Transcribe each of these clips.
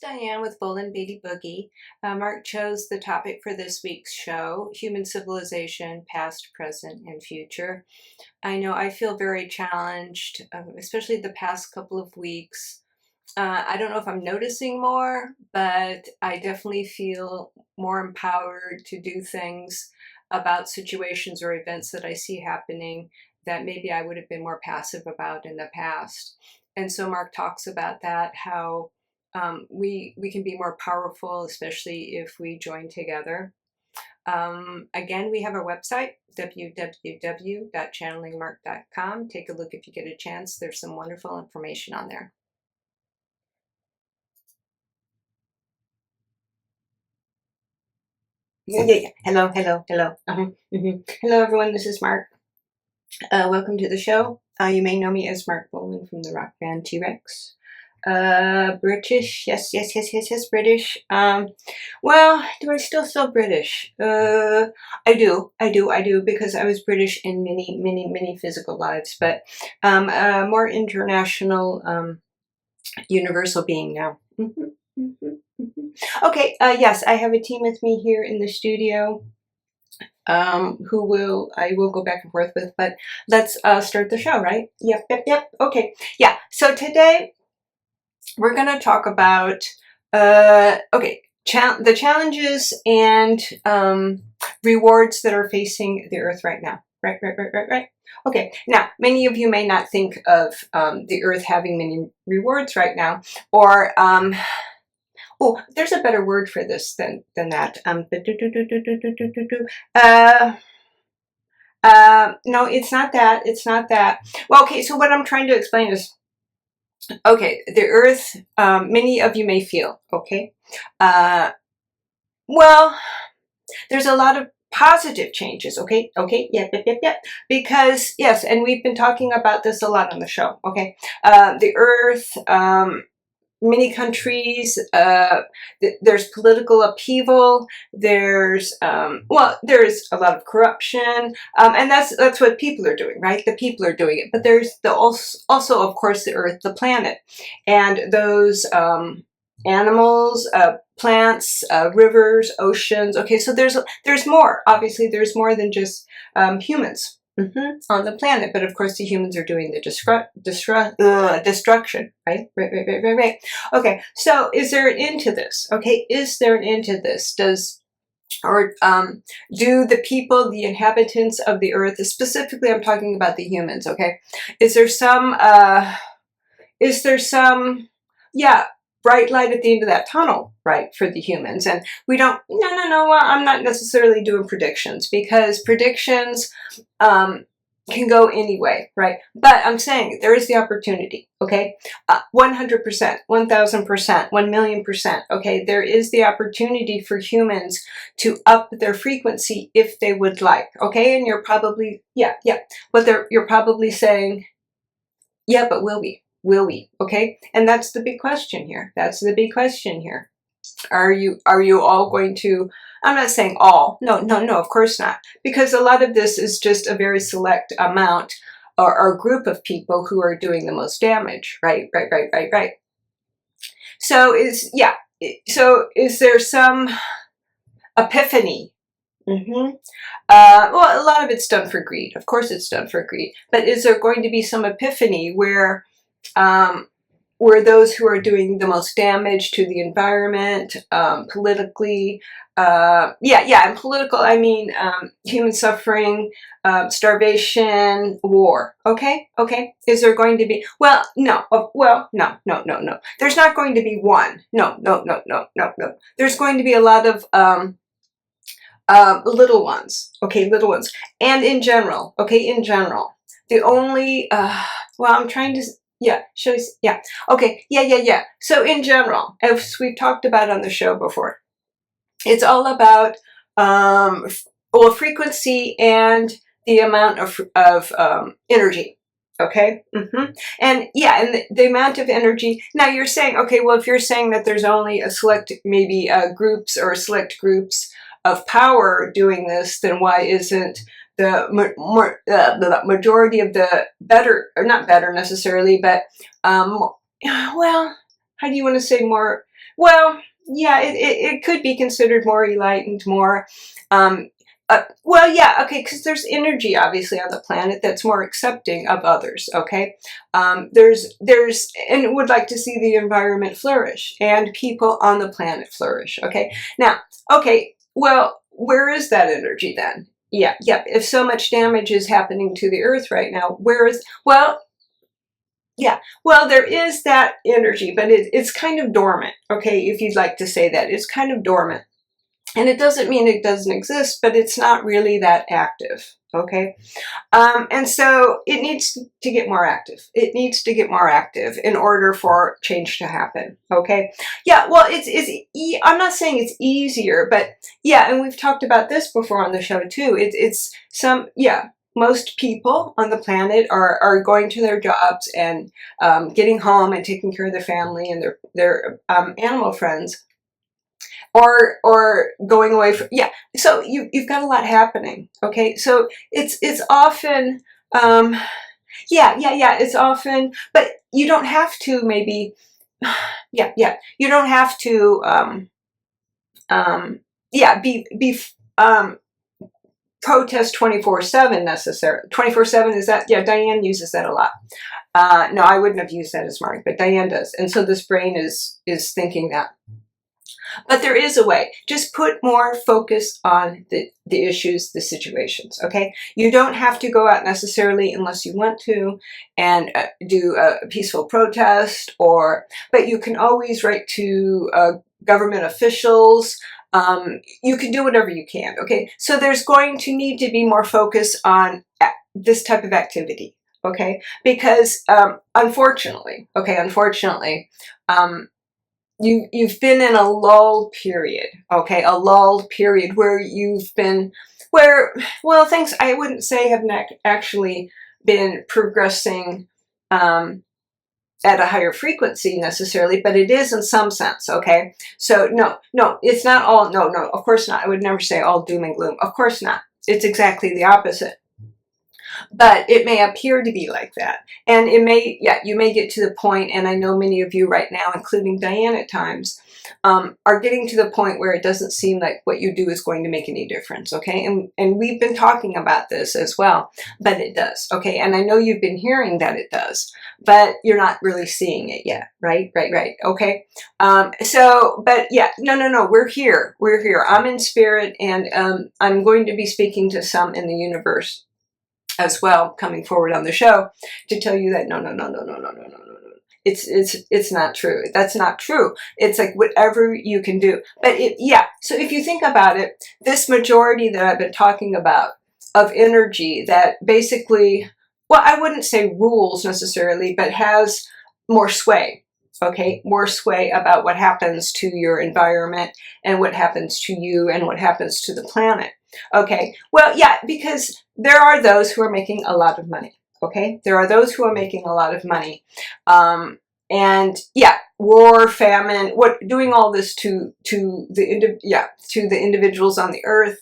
Diane with Bolan-Beaty Boogie. Marc chose the topic for this week's show, Human Civilization, Past, Present, and Future. I know I feel very challenged, especially the past couple of weeks. I don't know if I'm noticing more, but I definitely feel more empowered to do things about situations or events that I see happening that maybe I would have been more passive about in the past. And so Marc talks about that, how we can be more powerful, especially if we join together. Again, we have our website, www.channelingmarc.com. Take a look if you get a chance. There's some wonderful information on there. Yeah. Hello. Hello, everyone. This is Marc. Welcome to the show. You may know me as Marc Bolan from the rock band T-Rex. British, yes, British. Well, do I still feel British? I do, because I was British in many physical lives, but more international, universul being now. Okay, yes, I have a team with me here in the studio. Who I will go back and forth with, but let's start the show, right? Yep. Okay, yeah. So today we're going to talk about the challenges and rewards that are facing the Earth right now. Right. Okay. Now, many of you may not think of the Earth having many rewards right now, or oh, there's a better word for this than that. No, it's not that. It's not that. Well, okay. So what I'm trying to explain is, okay, the Earth. Many of you may feel, okay. Well, there's a lot of positive changes. Okay. Yep. Because yes, and we've been talking about this a lot on the show. Okay. The Earth. Many countries, there's political upheaval, there's there's a lot of corruption, and that's what people are doing, right? The people are doing it, but there's also of course the Earth, the planet, and those animals, plants, rivers, oceans. Okay, so there's more. Obviously, there's more than just humans. On the planet, but of course the humans are doing the destruction, right? Right. Okay, so is there an end to this? Okay, is there an end to this? Do the people, the inhabitants of the Earth, specifically I'm talking about the humans, okay? Is there some bright light at the end of that tunnel, right, for the humans? And we don't, no, I'm not necessarily doing predictions, because predictions can go anyway, right? But I'm saying there is the opportunity, okay? 100%, 1,000%, 1,000,000%, okay? There is the opportunity for humans to up their frequency if they would like, okay? And you're probably, you're probably saying, yeah, but will we? Will we? Okay, and that's the big question here. Are you all going to? I'm not saying all. No, of course not. Because a lot of this is just a very select amount or group of people who are doing the most damage. Right. So is there some epiphany? Well, a lot of it's done for greed. Of course, it's done for greed. But is there going to be some epiphany where those who are doing the most damage to the environment, politically, and political, I mean, human suffering, starvation, war, okay? Is there going to be, no. There's not going to be one. No. There's going to be a lot of, little ones, okay, and in general, the only, I'm trying to, so in general, as we've talked about on the show before, it's all about, frequency and the amount of energy, okay? And the amount of energy. Now you're saying, okay, well, if you're saying that there's only a select, maybe groups of power doing this, then why isn't the majority of the better, or not better necessarily, but how do you want to say more well, yeah, it could be considered more enlightened, more, well, yeah, okay, because there's energy obviously on the planet that's more accepting of others, okay? And would like to see the environment flourish and people on the planet flourish, okay? Now, okay, well, where is that energy then? Yeah, if so much damage is happening to the earth right now, well, yeah, well, there is that energy, but it's kind of dormant, okay, if you'd like to say that. It's kind of dormant. And it doesn't mean it doesn't exist, but it's not really that active, okay? And so it needs to get more active. It needs to get more active in order for change to happen, okay? Yeah, well, I'm not saying it's easier, but yeah, and we've talked about this before on the show too. Yeah, most people on the planet are going to their jobs and getting home and taking care of their family and their animal friends, or going away from, yeah, so you've got a lot happening, okay? So it's often, it's often, but you don't have to maybe, you don't have to, protest 24/7 necessarily. 24/7, is that, yeah, Diane uses that a lot. No, I wouldn't have used that as Marc, but Diane does, and so this brain is thinking that. But there is a way. Just put more focus on the issues, the situations, okay? You don't have to go out necessarily unless you want to and do a peaceful protest, but you can always write to government officials. You can do whatever you can, okay? So there's going to need to be more focus on this type of activity, okay? Because unfortunately, you've been in a lull period, okay? A lull period where things, I wouldn't say have actually been progressing at a higher frequency necessarily, but it is in some sense, okay? So no, it's not all, no, of course not. I would never say all doom and gloom. Of course not. It's exactly the opposite. But it may appear to be like that. And you may get to the point, and I know many of you right now, including Diane at times, are getting to the point where it doesn't seem like what you do is going to make any difference, okay? And we've been talking about this as well, but it does, okay? And I know you've been hearing that it does, but you're not really seeing it yet, right, okay? But yeah, no, we're here. I'm in spirit, and I'm going to be speaking to some in the universe as well, coming forward on the show to tell you that no. It's not true. That's not true. It's like whatever you can do. But so if you think about it, this majority that I've been talking about of energy that basically, well, I wouldn't say rules necessarily, but has more sway. Okay, more sway about what happens to your environment and what happens to you and what happens to the planet. Okay, well, yeah, because there are those who are making a lot of money. Okay, there are those who are making a lot of money, and yeah, war, famine, doing all this to the individuals on the earth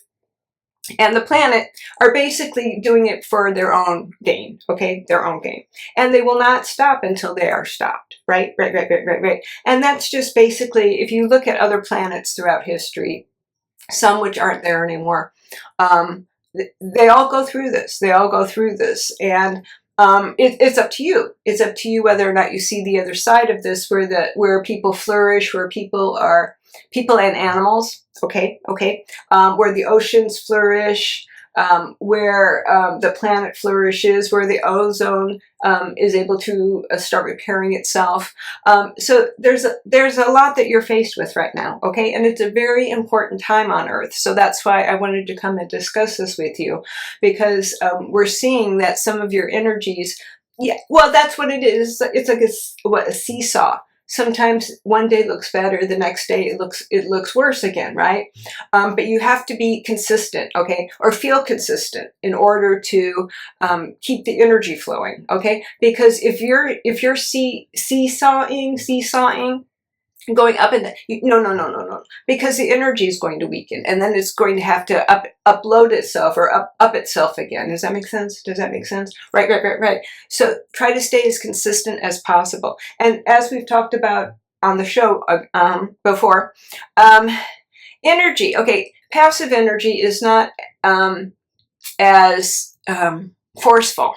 and the planet are basically doing it for their own gain, okay? Their own gain. And they will not stop until they are stopped, right? Right. And that's just basically, if you look at other planets throughout history, some which aren't there anymore, they all go through this. And it's up to you. It's up to you whether or not you see the other side of this, where people flourish, where people and animals, okay, where the oceans flourish, where the planet flourishes, where the ozone is able to start repairing itself. So there's a lot that you're faced with right now, okay? And it's a very important time on Earth. So that's why I wanted to come and discuss this with you, because we're seeing that some of your energies, yeah, well, that's what it is. It's like a seesaw. Sometimes one day looks better, the next day it looks worse again, right? But you have to be consistent, okay, or feel consistent in order to keep the energy flowing, okay? Because if you're seesawing, going up and no, because the energy is going to weaken, and then it's going to have to upload itself or up itself again. Does that make sense? Right. So try to stay as consistent as possible. And as we've talked about on the show before. Energy, okay, passive energy is not as forceful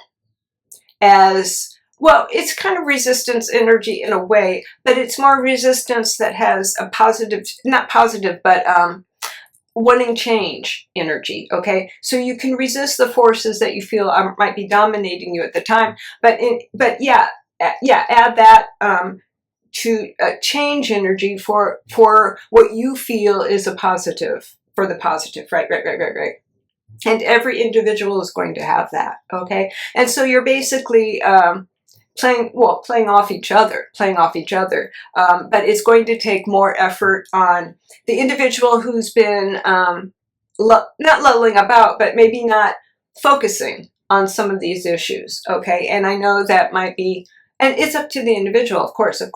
as, well, it's kind of resistance energy in a way, but it's more resistance that has a positive, not positive, but wanting change energy, okay? So you can resist the forces that you feel might be dominating you at the time, but yeah, add that to change energy for what you feel is a positive, for the positive, right? And every individual is going to have that, okay? And so you're basically playing off each other, but it's going to take more effort on the individual who's been not lulling about, but maybe not focusing on some of these issues, okay? And I know that might be, and it's up to the individual, of course. And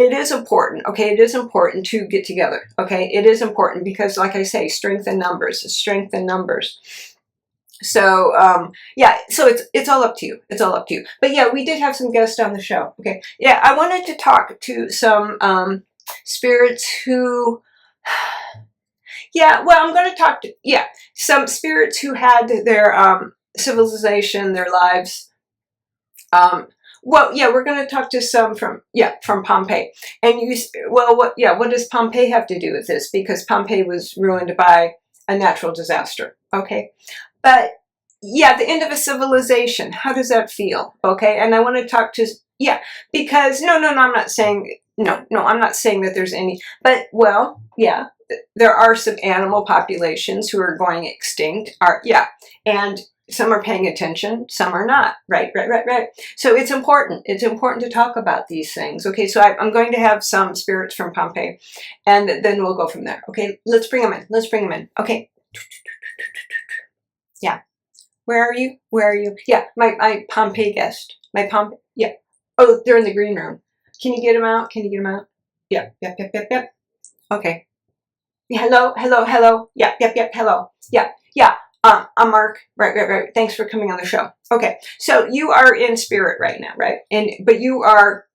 it is important, okay? It is important to get together, okay? It is important because, like I say, strength in numbers. So, yeah, so it's all up to you. But yeah, we did have some guests on the show, okay? Yeah, I wanted to talk to some spirits who, yeah, well, I'm going to talk to, yeah, some spirits who had their civilization, their lives, well, yeah, we're going to talk to some from Pompeii. And what does Pompeii have to do with this? Because Pompeii was ruined by a natural disaster, okay? But yeah, the end of a civilization, how does that feel, okay? And I want to talk to, yeah, because, no, I'm not saying, I'm not saying that there's any, but, well, yeah, there are some animal populations who are going extinct, and some are paying attention, some are not, right. So it's important to talk about these things, okay? So I'm going to have some spirits from Pompeii, and then we'll go from there, okay? Let's bring them in, okay? Yeah, where are you? Yeah, my Pompeii guest, yeah. Oh, they're in the green room. Can you get them out? Yeah. Okay. Hello. Yeah. Hello. Yeah. I'm Mark. Right. Thanks for coming on the show. Okay. So you are in spirit right now, right? But you are,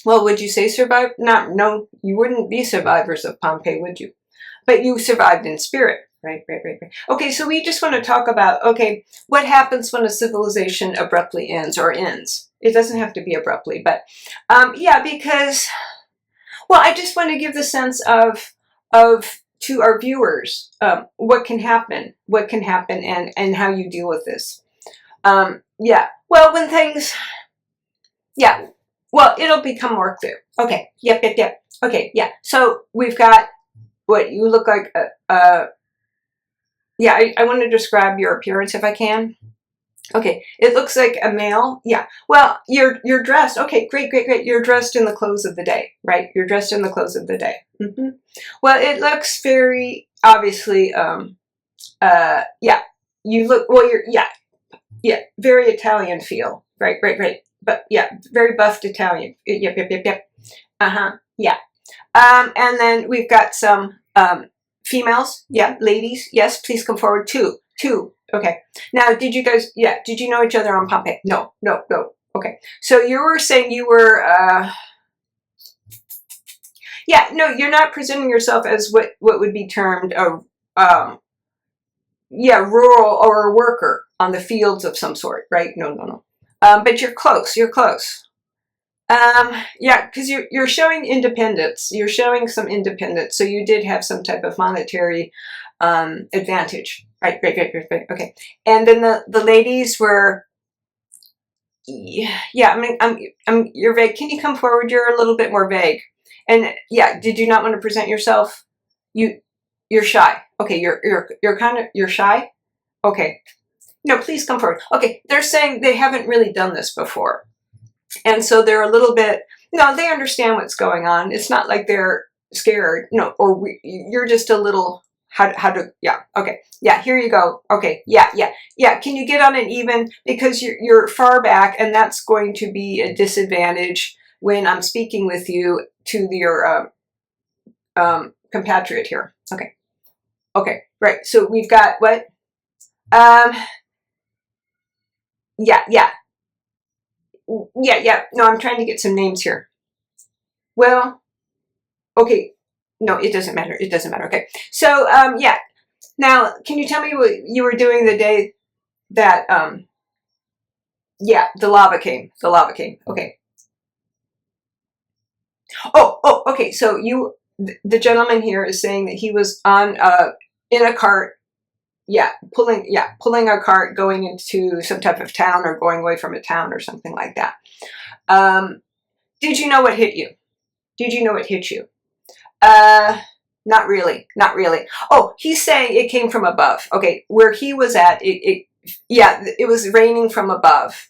well, would you say survived? No, you wouldn't be survivors of Pompeii, would you? But you survived in spirit. Right. Okay, so we just want to talk about, okay, what happens when a civilization abruptly ends. It doesn't have to be abruptly, but yeah, because, well, I just want to give the sense of to our viewers, what can happen and how you deal with this. Yeah, well, when things, yeah, well, it'll become more clear. Okay, yep. Okay, yeah, so we've got what you look like, yeah, I want to describe your appearance if I can. Okay, it looks like a male. Yeah, well, you're dressed. Okay, great. You're dressed in the clothes of the day, right? Mm-hmm. Well, it looks very obviously. Yeah, you look. Well, yeah, very Italian feel. Right. But yeah, very buffed Italian. Yep. Yeah. And then we've got some females. Yeah, ladies. Yes, please come forward. Two. Okay. Now, did you know each other on Pompeii? No. Okay. So you were saying you were, yeah, no, you're not presenting yourself as what would be termed a, rural or a worker on the fields of some sort, right? No. But you're close. Yeah, because you're showing independence. You're showing some independence. So you did have some type of monetary advantage. Right. Okay. And then the ladies were, yeah, you're vague. Can you come forward? You're a little bit more vague. And yeah, did you not want to present yourself? You're shy. Okay. You're shy. Okay. No, please come forward. Okay. They're saying they haven't really done this before. And so they're a little bit, no, they understand what's going on. It's not like they're scared, or you're just a little, yeah, okay, yeah, here you go, okay, yeah, can you get on an even, because you're far back, and that's going to be a disadvantage when I'm speaking with you to your compatriot here, okay, right, so we've got what, yeah, no, I'm trying to get some names here. Well, okay. No, it doesn't matter. It doesn't matter. Okay. So, yeah. Now, can you tell me what you were doing the day that, yeah, the lava came? The lava came. Okay. Oh, okay. So the gentleman here is saying that he was on, in a cart. Yeah, pulling a cart going into some type of town or going away from a town or something like that. Did you know what hit you? Did you know what hit you? Not really, not really. Oh, he's saying it came from above. Okay, where he was at, yeah, it was raining from above.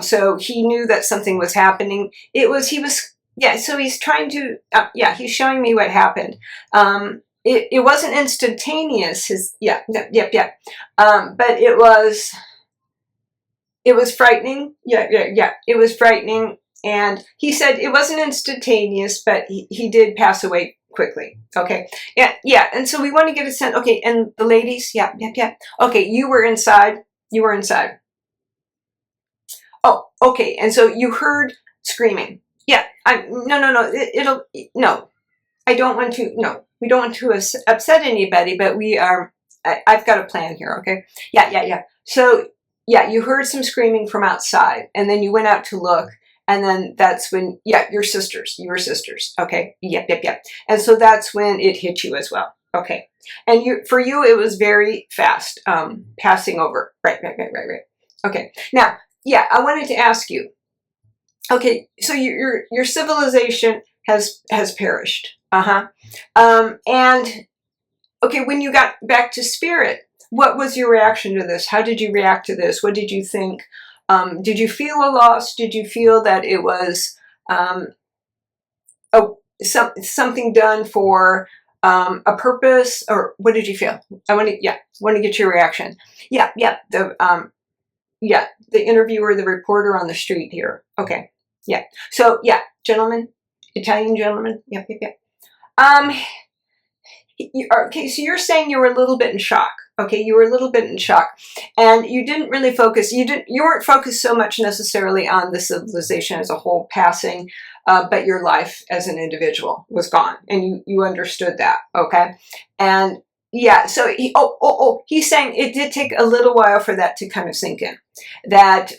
So he knew that something was happening. Yeah, so he's trying to, yeah, he's showing me what happened. It wasn't instantaneous, yep. But it was frightening. Yeah, it was frightening. And he said it wasn't instantaneous, but he did pass away quickly. Okay. Yeah. And so we want to get a sense. Okay. And the ladies, yeah. Okay. You were inside. Oh, okay. And so you heard screaming. Yeah. No. No. I don't want to, no. We don't want to upset anybody, but I've got a plan here. Okay. Yeah. So yeah, you heard some screaming from outside and then you went out to look. And then that's when, yeah, you were sisters. Okay. Yep. And so that's when it hit you as well. Okay. And for you, it was very fast, passing over. Right. Okay. Now, yeah, I wanted to ask you, okay, so your civilization has perished. And okay, when you got back to spirit, what was your reaction to this? How did you react to this? What did you think? Did you feel a loss? Did you feel that it was something done for a purpose, or what did you feel? I want to get your reaction. Yeah. The interviewer, the reporter on the street here. Okay. Yeah. So yeah, gentlemen, Italian gentleman. Yep. Okay, so you're saying you were a little bit in shock. Okay, you were a little bit in shock, and you didn't really focus. You weren't focused so much necessarily on the civilization as a whole passing, but your life as an individual was gone, and you understood that. Okay, and yeah, so he's saying it did take a little while for that to kind of sink in, that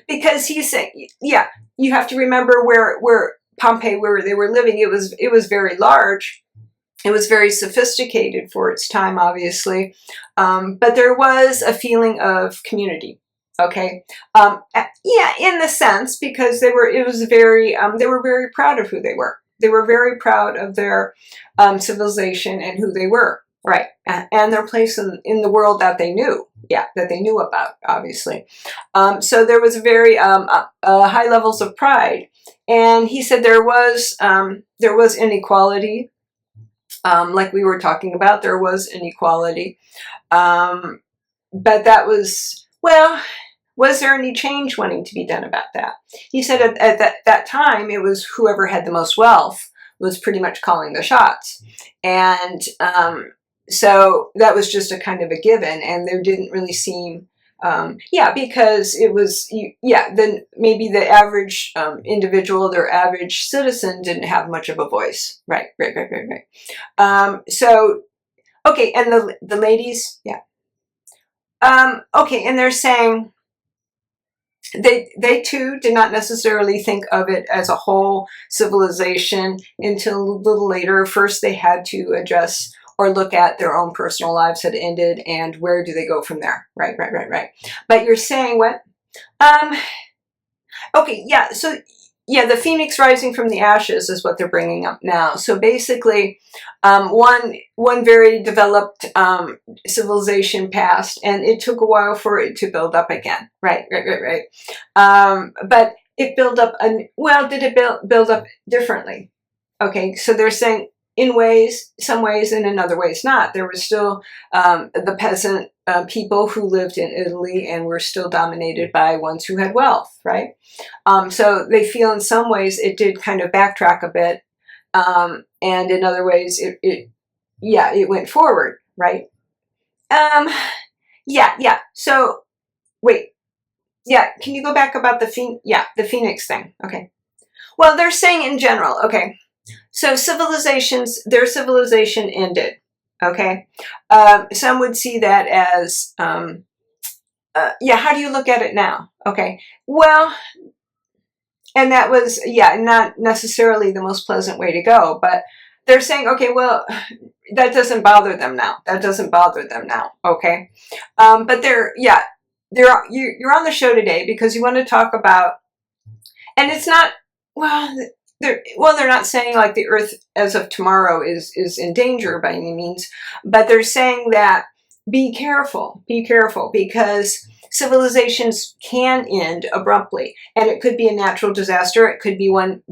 because he's saying, yeah, you have to remember where Pompeii, where they were living, it was very large. It was very sophisticated for its time, obviously, but there was a feeling of community. Okay, yeah, in the sense because they were very proud of who they were. They were very proud of their civilization and who they were, right, and their place in the world that they knew. Yeah, that they knew about, obviously. So there was very high levels of pride, and he said there was inequality. Like we were talking about, there was inequality. But that was, well, was there any change wanting to be done about that? He said at that time, it was whoever had the most wealth was pretty much calling the shots. And so that was just a kind of a given, and there didn't really seem, because it was, then maybe the average individual, their average citizen didn't have much of a voice. Right. So, okay, and the ladies, yeah. Okay, and they're saying they too did not necessarily think of it as a whole civilization until a little later. First, they had to address or look at their own personal lives had ended, and where do they go from there? Right. But you're saying what? Okay, yeah, so, yeah, the phoenix rising from the ashes is what they're bringing up now. So basically, one very developed civilization passed, and it took a while for it to build up again. Right. But it built up, did it build up differently? Okay, so they're saying, in some ways, and in other ways not. There was still the peasant people who lived in Italy and were still dominated by ones who had wealth, right? So they feel in some ways it did kind of backtrack a bit, and in other ways it went forward, right? So wait, can you go back about the phoenix thing? Okay. Well, they're saying in general, okay, so civilizations, their civilization ended, okay? Some would see that as, yeah, how do you look at it now? Okay, well, and that was, yeah, not necessarily the most pleasant way to go, but they're saying, okay, well, that doesn't bother them now. That doesn't bother them now, okay? But yeah, you're on the show today because you want to talk about, and it's not, well, they're not saying like the Earth as of tomorrow is in danger by any means, but they're saying that be careful, because civilizations can end abruptly, and it could be a natural disaster. It could be one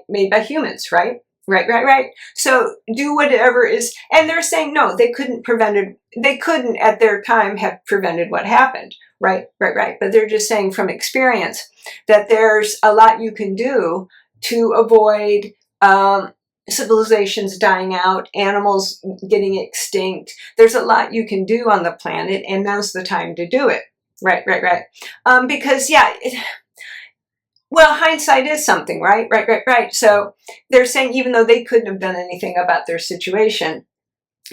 made by humans, right? Right. So do whatever is, and they're saying no, they couldn't at their time have prevented what happened, right. But they're just saying from experience that there's a lot you can do to avoid civilizations dying out, animals getting extinct. There's a lot you can do on the planet, and now's the time to do it. Right. Because yeah. Well, hindsight is something, right? Right. So they're saying even though they couldn't have done anything about their situation,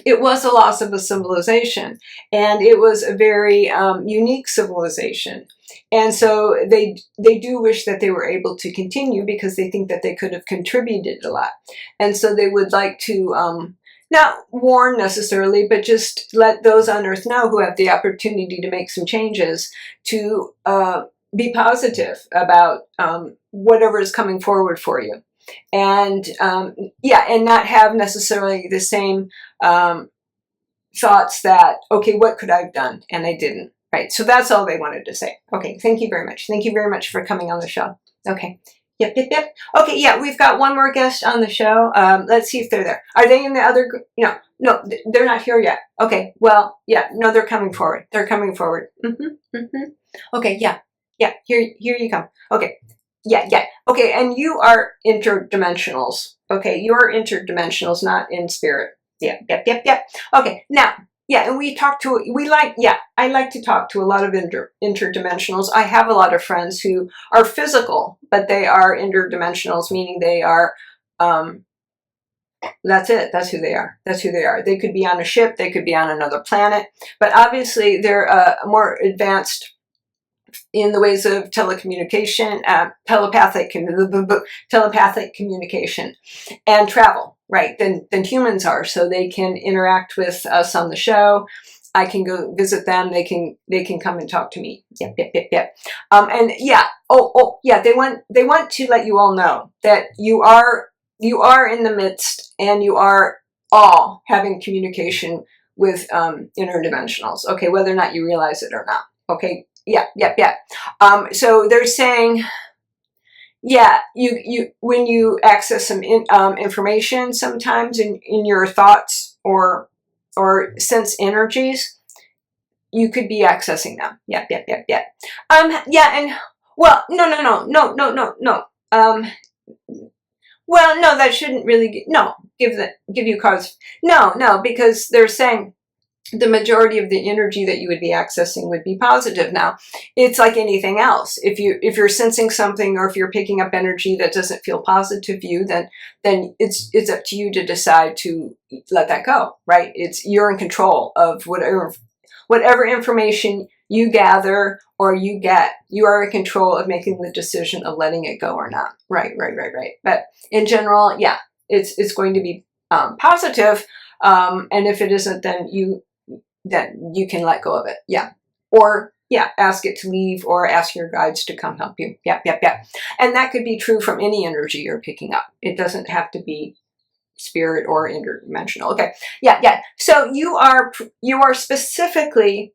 it was a loss of a civilization, and it was a very unique civilization. And so they do wish that they were able to continue because they think that they could have contributed a lot. And so they would like to not warn necessarily, but just let those on Earth know who have the opportunity to make some changes to be positive about whatever is coming forward for you. And yeah, and not have necessarily the same thoughts that, okay, what could I have done? And I didn't, right? So that's all they wanted to say. Okay, thank you very much. Thank you very much for coming on the show. Okay, yep. Okay, yeah, we've got one more guest on the show. Let's see if they're there. Are they in the other group? No, they're not here yet. Okay, well, yeah, no, they're coming forward. Okay, yeah, here you come. Okay. Yeah. Okay, and you are interdimensionals. Okay, you're interdimensionals, not in spirit. Yep. Okay, now, yeah, and I like to talk to a lot of interdimensionals. I have a lot of friends who are physical, but they are interdimensionals, meaning they are, that's it. That's who they are. They could be on a ship, they could be on another planet, but obviously they're more advanced in the ways of telecommunication, telepathic communication, and travel, right, than humans are. So they can interact with us on the show. I can go visit them. They can come and talk to me. Yep. And yeah. Oh yeah. They want to let you all know that you are in the midst, and you are all having communication with interdimensionals. Okay, whether or not you realize it or not. Okay. Yeah. So they're saying, yeah, you when you access some information sometimes in your thoughts or sense energies, you could be accessing them. Yeah. Yeah, and well, no. Well, no, that shouldn't really give you cause. No, because they're saying the majority of the energy that you would be accessing would be positive. Now, it's like anything else. If you're sensing something, or if you're picking up energy that doesn't feel positive to you, then it's up to you to decide to let that go, right? You're in control of whatever information you gather or you get. You are in control of making the decision of letting it go or not. Right. But in general, yeah, it's going to be positive. And if it isn't, then you can let go of it. Yeah. Or yeah, ask it to leave, or ask your guides to come help you. Yep. And that could be true from any energy you're picking up. It doesn't have to be spirit or interdimensional. Okay. Yeah. So you are specifically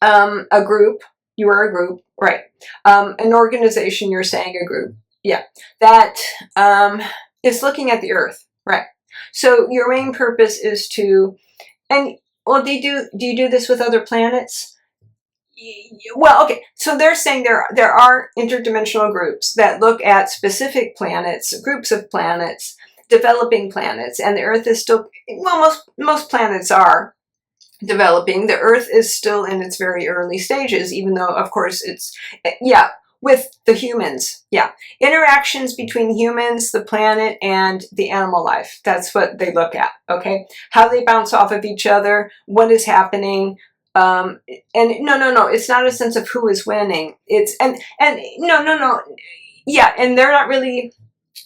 a group. You are a group, right? An organization, you're saying a group. Yeah. That is looking at the Earth, right? So your main purpose is to, and well, do you do this with other planets? Well, okay. So they're saying there are interdimensional groups that look at specific planets, groups of planets, developing planets, and the Earth is still, well, most planets are developing. The Earth is still in its very early stages, even though, of course, it's, yeah. with the humans. Yeah. Interactions between humans, the planet, and the animal life. That's what they look at. Okay. How they bounce off of each other, what is happening. And no, it's not a sense of who is winning. It's, and no. Yeah. And they're not really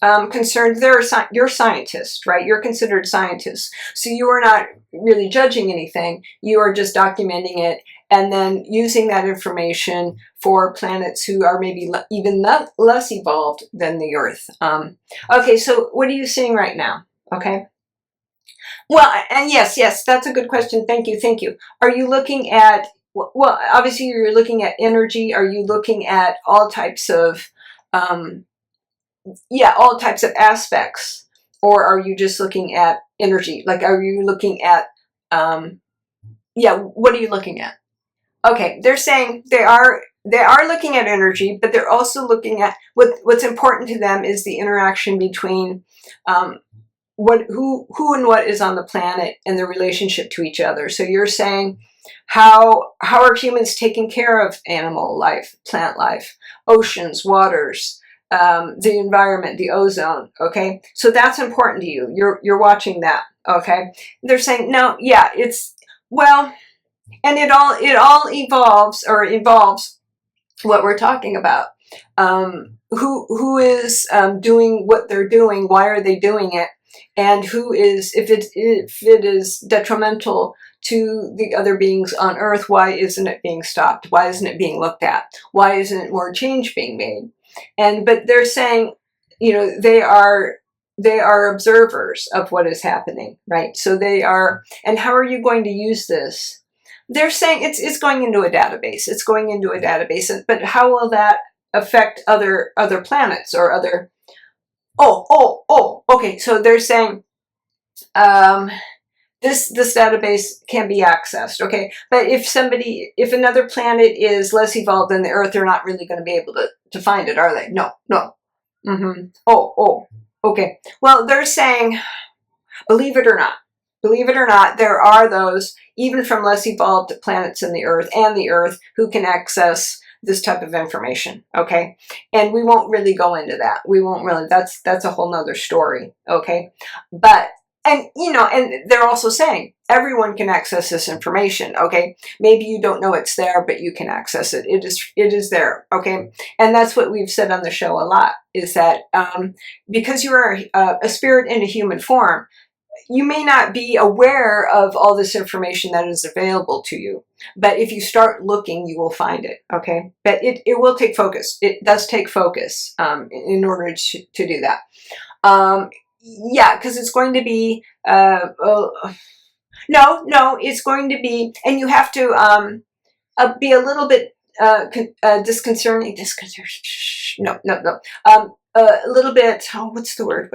concerned. You're scientists, right? You're considered scientists. So you are not really judging anything. You are just documenting it and then using that information for planets who are maybe even less evolved than the Earth. Okay, so what are you seeing right now? Okay. Well, and yes, that's a good question. Thank you. Are you looking at, well, obviously you're looking at energy. Are you looking at all types of, all types of aspects? Or are you just looking at energy? Like, are you looking at, what are you looking at? Okay, they're saying they are looking at energy, but they're also looking at what's important to them is the interaction between who and what is on the planet and the relationship to each other. So you're saying how are humans taking care of animal life, plant life, oceans, waters, the environment, the ozone. Okay, so that's important to you. You're watching that. Okay, they're saying no, yeah, it's well. And it all involves what we're talking about. Who is doing what they're doing? Why are they doing it? And who is, if it is detrimental to the other beings on Earth, why isn't it being stopped? Why isn't it being looked at? Why isn't more change being made? But they're saying, they are observers of what is happening, right? So they are, and how are you going to use this? They're saying it's going into a database. It's going into a database, but how will that affect other planets or other? Okay. So they're saying this database can be accessed. Okay, but if another planet is less evolved than the Earth, they're not really going to be able to find it, are they? No. Okay. Well, they're saying, believe it or not, there are those, even from less evolved planets in the Earth who can access this type of information, okay? And we won't really go into that. We won't really, that's a whole nother story, okay? But, and they're also saying everyone can access this information, okay? Maybe you don't know it's there, but you can access it. It is there, okay? And that's what we've said on the show a lot, is that because you are a spirit in a human form, you may not be aware of all this information that is available to you, but if you start looking, you will find it, okay? But it will take focus. It does take focus in order to do that. Because it's going to be, it's going to be, and you have to be a little bit disconcerting, a little bit, what's the word?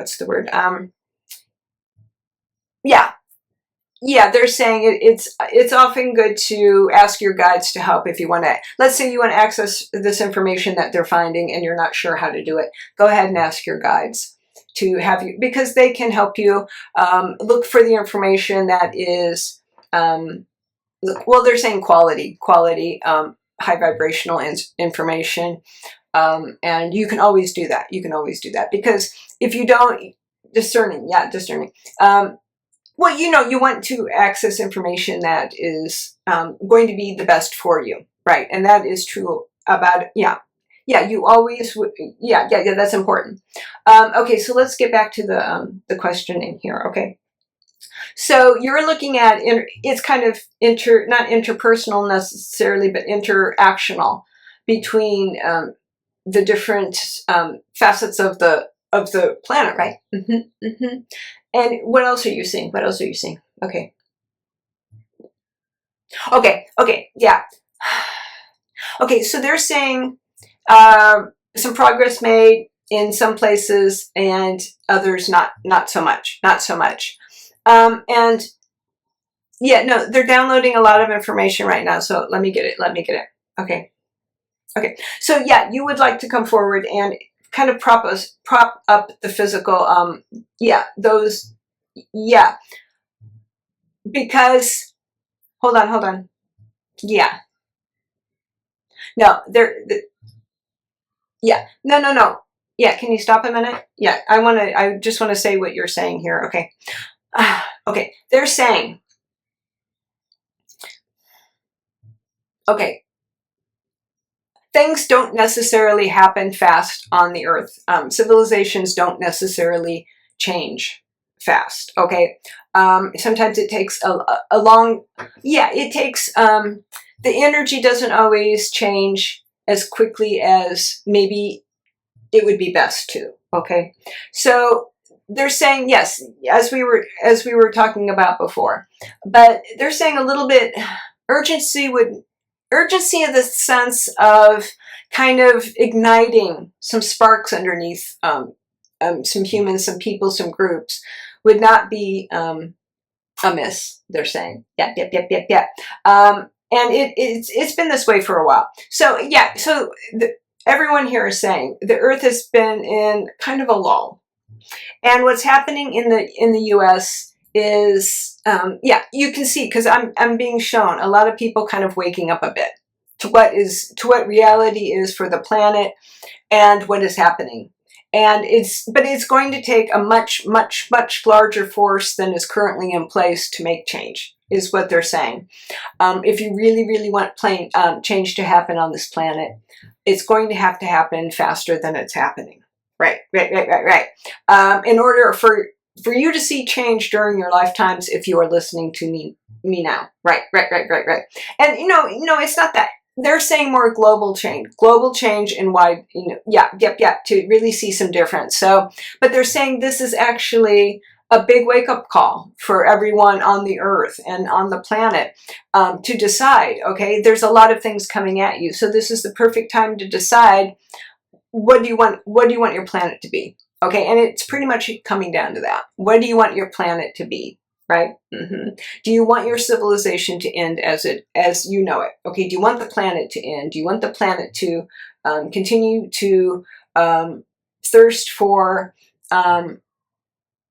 They're saying it's often good to ask your guides to help if you want to. Let's say you want to access this information that they're finding and you're not sure how to do it. Go ahead and ask your guides to have you, because they can help you look for the information that is, they're saying quality, high vibrational information. And you can always do that. Because if you don't, discerning. Well, you want to access information that is going to be the best for you, right? And that is true about, you always, that's important. Okay, so let's get back to the questioning here, okay? So you're looking at, it's kind of not interpersonal necessarily, but interactional between the different facets of the planet, right? And what else are you seeing? Okay, yeah. Okay, so they're saying some progress made in some places and others not so much. And they're downloading a lot of information right now. So let me get it. Okay. So you would like to come forward and kind of prop up the physical, because, hold on. No, Yeah. No, no, no. Yeah. Can you stop a minute? Yeah. I just want to say what you're saying here. Okay. Okay. They're saying, okay, things don't necessarily happen fast on the earth. Civilizations don't necessarily change fast. Okay. Sometimes it takes a long, yeah, it takes, the energy doesn't always change as quickly as maybe it would be best to. Okay. So they're saying, yes, as we were talking about before, but they're saying a little bit urgency would, urgency in the sense of kind of igniting some sparks underneath some humans, some people, some groups would not be amiss. They're saying, yep, yep, yep, yep, yep. And it's been this way for a while. So yeah, so everyone here is saying the Earth has been in kind of a lull, and what's happening in the U.S. is, yeah, you can see, because I'm being shown a lot of people kind of waking up a bit to what reality is for the planet and what is happening. And but it's going to take a much, much, much larger force than is currently in place to make change, is what they're saying. If you really, really want change to happen on this planet, it's going to happen faster than it's happening. Right, right, right, right, right. In order for you to see change during your lifetimes, if you are listening to me now, right, right, right, right, right. And it's not that. They're saying more global change in wide, yeah, yep, yep, to really see some difference. So, but they're saying this is actually a big wake-up call for everyone on the earth and on the planet to decide, okay, there's a lot of things coming at you. So this is the perfect time to decide, what do you want your planet to be? Okay, and it's pretty much coming down to that. What do you want your planet to be? Right? Do you want your civilization to end as you know it? Okay, do you want the planet to end? Do you want the planet to continue to thirst for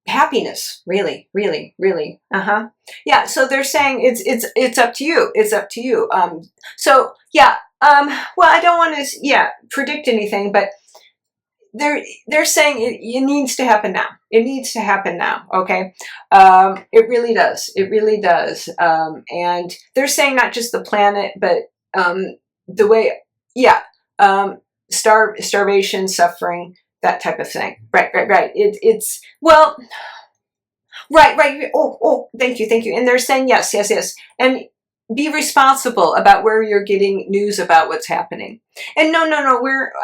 happiness? Really, really, really. Yeah. So they're saying it's up to you. It's up to you. So yeah. Well, I don't want to predict anything, but they're saying it needs to happen now. It needs to happen now. Okay. It really does. It really does. And they're saying not just the planet, but the way, yeah, starvation, suffering, that type of thing. Right, right, right. It's well, right, right. Oh, thank you, thank you. And they're saying yes, yes, yes. And be responsible about where you're getting news about what's happening. And no,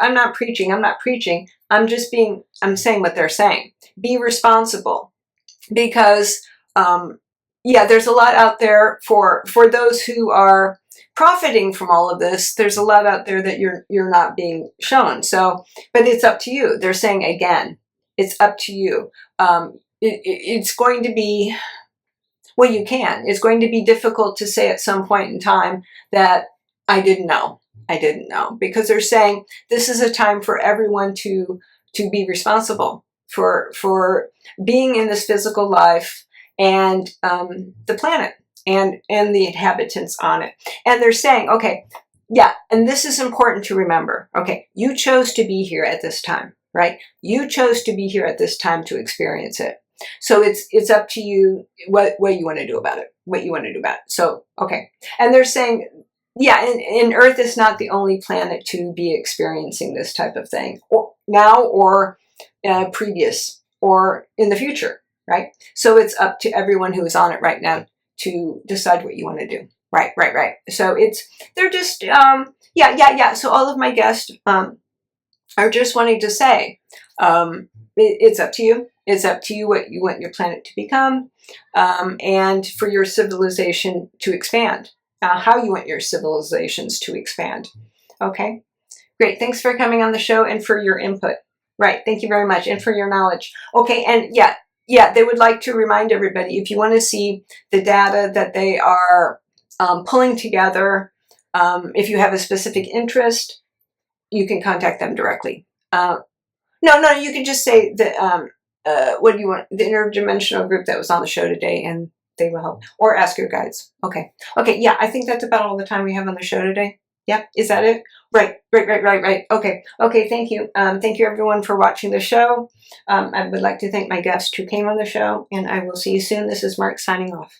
I'm not preaching. I'm saying what they're saying. Be responsible, because, yeah, there's a lot out there for those who are profiting from all of this. There's a lot out there that you're not being shown. So, but it's up to you. They're saying again, it's up to you. It's going to be, well, you can. It's going to be difficult to say at some point in time that I didn't know, because they're saying this is a time for everyone to be responsible for being in this physical life and the planet and the inhabitants on it. And they're saying, okay, yeah, and this is important to remember. Okay, you chose to be here at this time, right? You chose to be here at this time to experience it. So it's up to you what you want to do about it. So, okay. And they're saying, yeah, and Earth is not the only planet to be experiencing this type of thing, or now, or previous, or in the future, right? So it's up to everyone who is on it right now to decide what you want to do. Right, right, right. So they're just, yeah. So all of my guests are just wanting to say, it's up to you. It's up to you what you want your planet to become, and for your civilization to expand, how you want your civilizations to expand. Okay, great. Thanks for coming on the show and for your input. Right, thank you very much, and for your knowledge. Okay, and yeah, they would like to remind everybody, if you want to see the data that they are pulling together, if you have a specific interest, you can contact them directly. No, you can just say that, what do you want? The interdimensional group that was on the show today, and they will help. Or ask your guides. Okay. Yeah, I think that's about all the time we have on the show today. Yeah, is that it? Right. Okay. Thank you. Thank you everyone for watching the show. I would like to thank my guest who came on the show, and I will see you soon. This is Marc signing off.